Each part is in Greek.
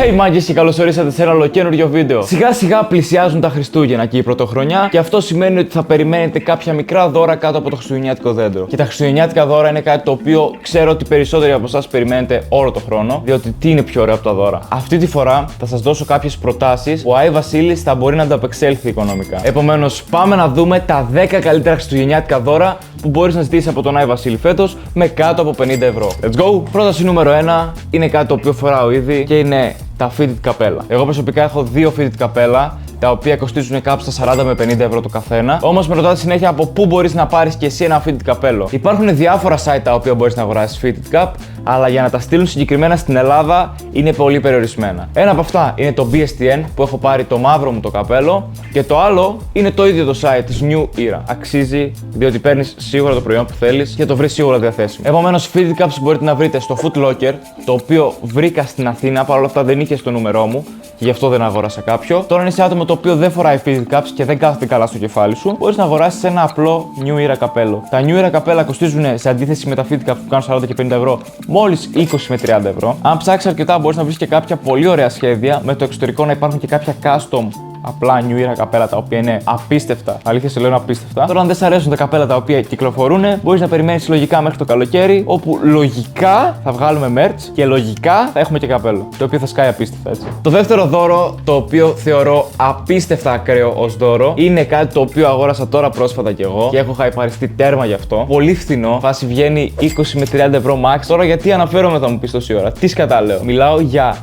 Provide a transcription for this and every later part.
Hey μάγκες και καλώς ορίσατε σε ένα ολοκαίνουργιο βίντεο. Σιγά σιγά πλησιάζουν τα Χριστούγεννα και η Πρωτοχρονιά και αυτό σημαίνει ότι θα περιμένετε κάποια μικρά δώρα κάτω από το χριστουγεννιάτικο δέντρο. Και τα χριστουγεννιάτικα δώρα είναι κάτι το οποίο ξέρω ότι περισσότεροι από εσάς περιμένετε όλο το χρόνο, διότι τι είναι πιο ωραίο από τα δώρα. Αυτή τη φορά θα σας δώσω κάποιες προτάσεις που ο Άι Βασίλης θα μπορεί να ανταπεξέλθει οικονομικά. Επομένως, πάμε να δούμε τα 10 καλύτερα χριστουγεννιάτικα δώρα που μπορείς να ζητήσεις από τον Άι Βασίλη φέτος με κάτω από 50 ευρώ. Let's go! Πρόταση νούμερο 1 είναι κάτι το οποίο φοράω ήδη και είναι τα fitted καπέλα. Εγώ προσωπικά έχω δύο fitted καπέλα, τα οποία κοστίζουν κάπου στα 40 με 50 ευρώ το καθένα. Όμως με ρωτάτε συνέχεια από πού μπορείς να πάρεις και εσύ ένα fitted καπέλο. Υπάρχουν διάφορα site τα οποία μπορείς να αγοράσεις fitted cap, αλλά για να τα στείλουν συγκεκριμένα στην Ελλάδα είναι πολύ περιορισμένα. Ένα από αυτά είναι το BSTN που έχω πάρει το μαύρο μου το καπέλο, και το άλλο είναι το ίδιο το site της New Era. Αξίζει, διότι παίρνεις σίγουρα το προϊόν που θέλεις και το βρεις σίγουρα διαθέσιμο. Επομένως, fitted caps μπορείτε να βρείτε στο Foot Locker, το οποίο βρήκα στην Αθήνα, παρόλα αυτά δεν είχε στο νούμερό μου και γι' αυτό δεν αγόρασα κάποιο. Τώρα είναι σε άτομο το οποίο δεν φοράει fitted caps και δεν κάθεται καλά στο κεφάλι σου, μπορείς να αγοράσεις ένα απλό New Era καπέλο. Τα New Era καπέλα κοστίζουν, σε αντίθεση με τα fitted caps που κάνουν 40 και 50 ευρώ, μόλις 20 με 30 ευρώ. Αν ψάξεις αρκετά, μπορείς να βρεις και κάποια πολύ ωραία σχέδια με το εξωτερικό να υπάρχουν και κάποια custom απλά New Era καπέλα τα οποία είναι απίστευτα. Αλήθεια σε λέω είναι απίστευτα. Τώρα, αν δεν σ' αρέσουν τα καπέλα τα οποία κυκλοφορούν, μπορείς να περιμένεις λογικά μέχρι το καλοκαίρι, όπου λογικά θα βγάλουμε merch και λογικά θα έχουμε και καπέλο. Το οποίο θα σκάει απίστευτα, έτσι. Το δεύτερο δώρο, το οποίο θεωρώ απίστευτα ακραίο ως δώρο, είναι κάτι το οποίο αγόρασα τώρα πρόσφατα κι εγώ και έχω χαϊπαριστεί τέρμα γι' αυτό. Πολύ φθηνό, φάση βγαίνει 20 με 30 ευρώ max. Τώρα, γιατί αναφέρομαι, θα μου πεις τόση ώρα. Τι σκατά λέω. Μιλάω για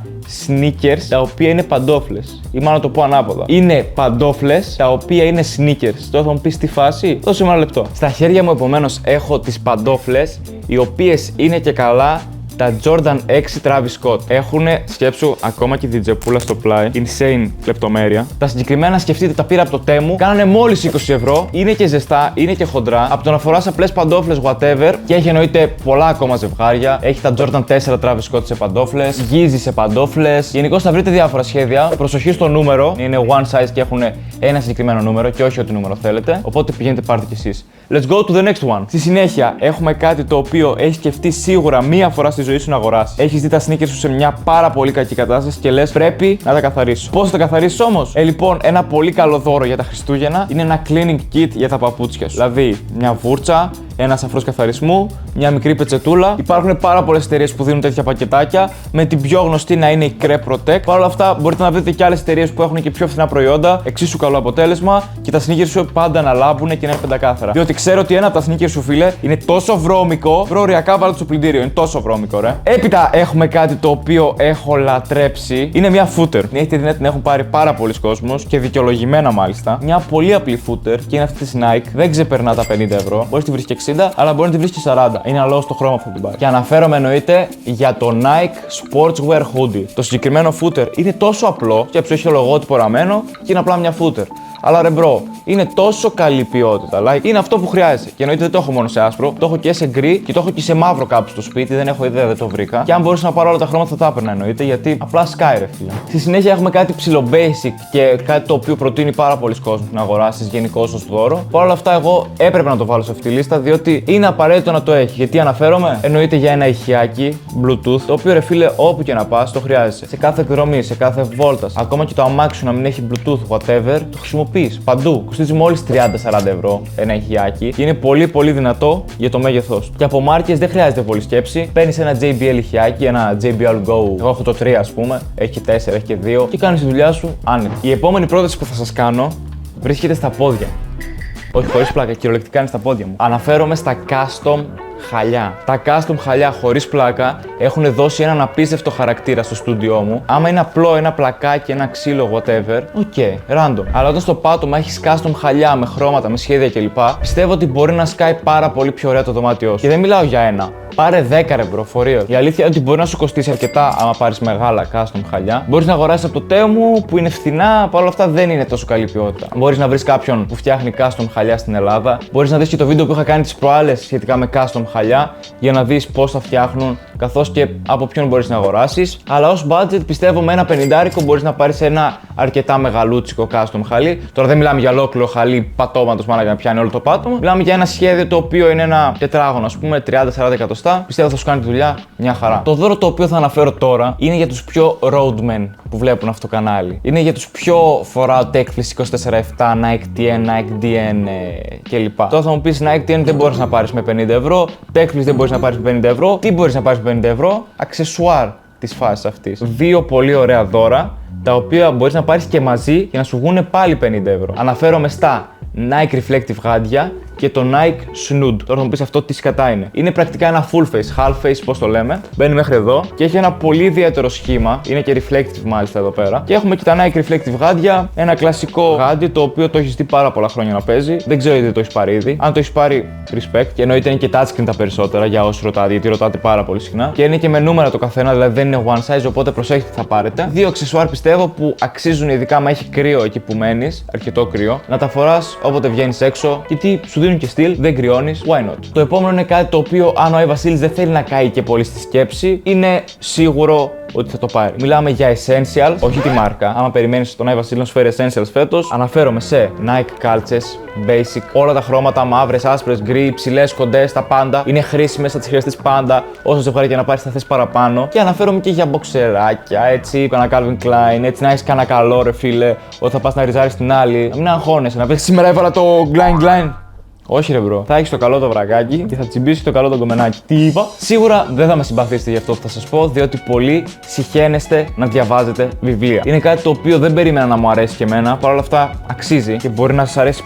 sneakers τα οποία είναι παντόφλες. Ή μάλλον το πω ανάποδα. Είναι παντόφλες τα οποία είναι sneakers. Τώρα θα μου πεις τι φάση, δώσε μου ένα λεπτό. Στα χέρια μου επομένως έχω τις παντόφλες, οι οποίες είναι και καλά τα Jordan 6 Travis Scott. Έχουν, σκέψου, ακόμα και την τζεπούλα στο πλάι. Insane λεπτομέρεια. Τα συγκεκριμένα, σκεφτείτε, τα πήρα από το Temu. Κάνανε μόλις 20 ευρώ. Είναι και ζεστά, είναι και χοντρά. Από το να φοράς απλές παντόφλες, whatever. Και έχει εννοείται πολλά ακόμα ζευγάρια. Έχει τα Jordan 4 Travis Scott σε παντόφλες. Yeezy σε παντόφλες. Γενικώς θα βρείτε διάφορα σχέδια. Προσοχή στο νούμερο. Είναι one size και έχουν ένα συγκεκριμένο νούμερο και όχι ό,τι νούμερο θέλετε. Οπότε πηγαίνετε, πάρτε κι εσείς. Let's go to the next one. Στη συνέχεια έχουμε κάτι το οποίο έχει σκεφτεί σίγουρα μία φορά στη ζωή σου να αγοράσεις. Έχεις δει τα sneakers σου σε μια πάρα πολύ κακή κατάσταση και λες πρέπει να τα καθαρίσεις. Πώς θα τα καθαρίσεις όμως? Λοιπόν, ένα πολύ καλό δώρο για τα Χριστούγεννα είναι ένα cleaning kit για τα παπούτσια σου. Δηλαδή, μια βούρτσα, ένα αφρός καθαρισμού, μια μικρή πετσετούλα. Υπάρχουν πάρα πολλές εταιρείες που δίνουν τέτοια πακετάκια, με την πιο γνωστή να είναι η Crep Protect. Παρ' όλα αυτά, μπορείτε να βρείτε και άλλες εταιρείες που έχουν και πιο φθηνά προϊόντα, εξίσου καλό αποτέλεσμα και τα sneakers σου πάντα να λάμπουν και να είναι πεντακάθαρα. Διότι ξέρω ότι ένα από τα sneakers σου, φίλε, είναι τόσο βρώμικο, προοριακά βάλτε στο πλυντήριο. Είναι τόσο βρώμικο, ρε. Έπειτα έχουμε κάτι το οποίο έχω λατρέψει. Είναι μια footer. Έχετε δει να την έχουν πάρει πάρα πολλοί κόσμος και δικαιολογημένα μάλιστα. Μια πολύ απλή footer και είναι αυτή τη Nike. Δεν ξεπερνά τα 50 ευρώ. Μπορείς να τη βρεις και 60, αλλά μπορεί να τη βρεις και 40. Είναι αλόγω το χρώμα που θα την πάρει. Και αναφέρομαι εννοείται για το Nike Sportswear Hoodie. Το συγκεκριμένο footer είναι τόσο απλό, και έχει το λογότυπο ραμμένο και είναι απλά μια footer. Αλλά ρε μπρο, είναι τόσο καλή ποιότητα. Like, είναι αυτό που χρειάζεσαι. Και εννοείται δεν το έχω μόνο σε άσπρο, το έχω και σε γκρι και το έχω και σε μαύρο κάπου στο σπίτι. Δεν έχω ιδέα, δεν το βρήκα. Και αν μπορούσα να πάρω όλα τα χρώματα θα τα έπαιρνα εννοείται, γιατί απλά sky ρε φίλε. Στη συνέχεια έχουμε κάτι ψηλο basic και κάτι το οποίο προτείνει πάρα πολλοί κόσμοι να αγοράσεις γενικώς ως δώρο. Παρ' όλα αυτά, εγώ έπρεπε να το βάλω σε αυτή τη λίστα, διότι είναι απαραίτητο να το έχει. Γιατί αναφέρομαι? Εννοείται για ένα ηχιάκι Bluetooth, το οποίο ρε φίλε, όπου και να πας το χρειάζεσαι. Σε κάθε εκδρομή, σε κάθε βόλτα. Ακόμα και το αμάξι σου να μην έχει Bluetooth, whatever, το χρησιμοποιείς παντού. Κοστίζει μόλις 30-40 ευρώ ένα ηχιάκι και είναι πολύ πολύ δυνατό για το μέγεθός του. Και από μάρκες δεν χρειάζεται πολύ σκέψη. Παίρνεις ένα JBL ηχιάκι, ένα JBL Go. Εγώ έχω το 3 ας πούμε, έχει και 4, έχει και 2 και κάνεις τη δουλειά σου άνετα. Η επόμενη πρόταση που θα σας κάνω βρίσκεται στα πόδια. Όχι, χωρίς πλάκα, κυριολεκτικά είναι στα πόδια μου. Αναφέρομαι στα custom χαλιά. Τα custom χαλιά χωρίς πλάκα έχουν δώσει έναν απίστευτο χαρακτήρα στο στούντιό μου. Άμα είναι απλό ένα πλακάκι, ένα ξύλο, whatever, random. Αλλά όταν στο πάτωμα έχεις custom χαλιά με χρώματα, με σχέδια κλπ., πιστεύω ότι μπορεί να σκάει πάρα πολύ πιο ωραία το δωμάτιό σου. Και δεν μιλάω για ένα. Πάρε 10 ρε μπρο, for real. Η αλήθεια είναι ότι μπορεί να σου κοστίσει αρκετά άμα πάρεις μεγάλα custom χαλιά. Μπορείς να αγοράσεις από το Temu που είναι φθηνά, παρ' όλα αυτά δεν είναι τόσο καλή ποιότητα. Μπορείς να βρεις κάποιον που φτιάχνει custom χαλιά στην Ελλάδα. Μπορείς να δεις και το βίντεο που είχα κάνει τις προάλλες σχετικά με custom χαλιά για να δεις πώς θα φτιάχνουν, καθώς και από ποιον μπορείς να αγοράσεις. Αλλά ως budget πιστεύω με ένα 50 μπορείς να πάρεις ένα αρκετά μεγαλούτσικο custom χαλί. Τώρα δεν μιλάμε για ολόκληρο χαλί πατώματος μάνα για να πιάνει όλο το πάτωμα. Μιλάμε για ένα σχέδιο το οποίο είναι ένα τετράγωνο, ας πούμε, 30-40 εκατοστά. Πιστεύω θα σου κάνει τη δουλειά μια χαρά. Το δώρο το οποίο θα αναφέρω τώρα είναι για τους πιο roadmen που βλέπουν αυτό το κανάλι. Είναι για τους πιο φοράω Techflix 24/7, Nike TN, Nike DN κλπ. Τώρα θα μου πεις Nike TN δεν μπορείς να πάρεις με 50 ευρώ, Techflix δεν μπορείς να πάρεις με 50 ευρώ. Τι μπορείς να πάρεις με 50 ευρώ? Αξεσουάρ της φάσης αυτής. Δύο πολύ ωραία δώρα, τα οποία μπορείς να πάρεις και μαζί για να σου βγουν πάλι 50 ευρώ. Αναφέρομαι στα Nike Reflective γάντια και το Nike Snood. Τώρα θα μου πεις αυτό τι σκατά είναι. Είναι πρακτικά ένα full face, half face, πώς το λέμε. Μπαίνει μέχρι εδώ και έχει ένα πολύ ιδιαίτερο σχήμα. Είναι και reflective μάλιστα εδώ πέρα. Και έχουμε και τα Nike Reflective γάντια. Ένα κλασικό γάντι το οποίο το έχεις δει πάρα πολλά χρόνια να παίζει. Δεν ξέρω γιατί το έχεις πάρει ήδη. Αν το έχεις πάρει, respect. Και εννοείται είναι και touchscreen τα περισσότερα για όσοι ρωτάτε, γιατί ρωτάτε πάρα πολύ συχνά. Και είναι και με νούμερα το καθένα, δηλαδή δεν είναι one size, οπότε προσέχετε τι θα πάρετε. Δύο αξεσουάρ πιστεύω που αξίζουν, ειδικά άμα έχει κρύο εκεί που μένεις, αρκετό κρύο, να τα φοράς όποτε βγαίνεις έξω, γιατί σου δίνουν και στυλ, δεν κρυώνεις, why not. Το επόμενο είναι κάτι το οποίο, αν ο Άι Βασίλης δεν θέλει να καεί και πολύ στη σκέψη, είναι σίγουρο ότι θα το πάρει. Μιλάμε για essentials, όχι τη μάρκα. Άμα περιμένεις τον Άι Βασίλη να σου φέρει essentials φέτος, αναφέρομαι σε Nike κάλτσες, basic, όλα τα χρώματα, μαύρες, άσπρες, γκρι, ψηλές, κοντές, τα πάντα. Είναι χρήσιμες, θα τις χρειαστείς πάντα. Όσο ζευγάρι και να πάρεις, θα θες παραπάνω. Και αναφέρομαι και για μποξεράκια, έτσι, κάνα Calvin Klein, έτσι να έχεις κανένα καλό ρε φίλε, ότι θα πας να ριζάρεις την άλλη. Να μην αγχώνεσαι, να πεις σήμερα έβαλα το Klein. Όχι ρε μπρο, θα έχεις το καλό το βρακάκι και θα τσιμπήσει το καλό το κομμενάκι. Τι είπα? Σίγουρα δεν θα με συμπαθήσετε για αυτό που θα σας πω, διότι πολλοί συχαίνεστε να διαβάζετε βιβλία. Είναι κάτι το οποίο δεν περίμενα να μου αρέσει και εμένα, παρ' όλα αυτά αξίζει και μπορεί να σας αρέσει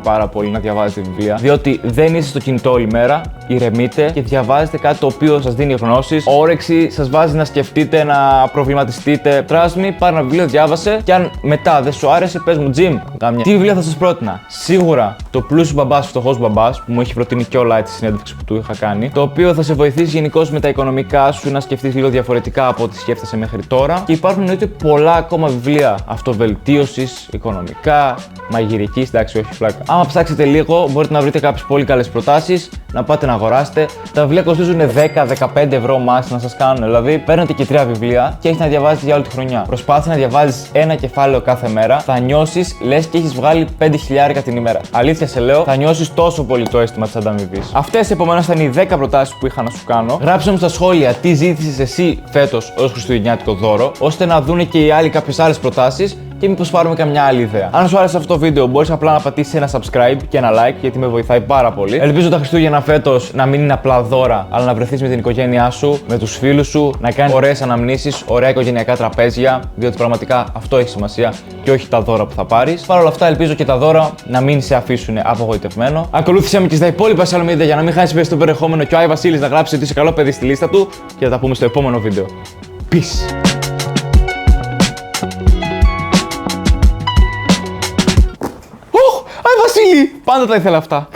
πάρα πολύ να διαβάζετε βιβλία, διότι δεν είστε στο κινητό όλη μέρα, ηρεμείτε και διαβάζετε κάτι το οποίο σας δίνει γνώσεις, όρεξη, σας βάζει να σκεφτείτε, να προβληματιστείτε. Trust me, πάρε ένα βιβλίο, διάβασε και αν μετά δεν σου άρεσε, πες μου Jim, τι βιβλία θα σας πρότεινα? Σίγουρα το Πλούσιος Μπαμπάς, Φτωχός Μπαμπάς, που μου έχει προτείνει και ο Light στη συνέντευξη που του είχα κάνει, το οποίο θα σε βοηθήσει γενικώς με τα οικονομικά σου να σκεφτείς λίγο διαφορετικά από ό,τι σκέφτεσαι μέχρι τώρα. Και υπάρχουν εννοείται πολλά ακόμα βιβλία αυτοβελτίωσης, οικονομικά, μαγειρικής, εντάξει, όχι φλάκα. Άμα ψάξετε λίγο, μπορείτε να βρείτε κάποιες πολύ καλές προτάσεις, να πάτε να αγοράσετε. Τα βιβλία κοστίζουν 10-15 ευρώ max να σας κάνουν. Δηλαδή, παίρνετε και 3 βιβλία και έχεις να διαβάζεις για όλη τη χρονιά. Προσπάθησε να διαβάζεις ένα κεφάλαιο κάθε μέρα, θα νιώσεις λες και έχεις βγάλει 5 χιλιάρικα την ημέρα. Αλήθεια σε λέω, θα νιώσεις τόσο πολύ το αίσθημα της ανταμοιβής. Αυτές επομένως ήταν οι 10 προτάσεις που είχα να σου κάνω. Γράψε μου στα σχόλια τι ζήτησες εσύ φέτος ως χριστουγεννιάτικο δώρο, ώστε να δούνε και οι άλλοι κάποιες άλλες προτάσεις και μήπως πάρουμε καμιά άλλη ιδέα. Αν σου άρεσε αυτό το βίντεο, μπορείς απλά να πατήσεις ένα subscribe και ένα like, γιατί με βοηθάει πάρα πολύ. Ελπίζω τα Χριστούγεννα φέτος να μην είναι απλά δώρα, αλλά να βρεθείς με την οικογένειά σου, με τους φίλους σου, να κάνεις ωραίες αναμνήσεις, ωραία οικογενειακά τραπέζια, διότι πραγματικά αυτό έχει σημασία και όχι τα δώρα που θα πάρεις. Παρ' όλα αυτά, ελπίζω και τα δώρα να μην σε αφήσουν απογοητευμένο. Ακολούθησε με και στα υπόλοιπα social media για να μην χάσεις το περιεχόμενο και ο Άι Βασίλης να γράψει ότι είσαι καλό παιδί στη λίστα του και θα τα πούμε στο επόμενο βίντεο. Peace! Άι Βασίλη! Πάντα τα ήθελα αυτά.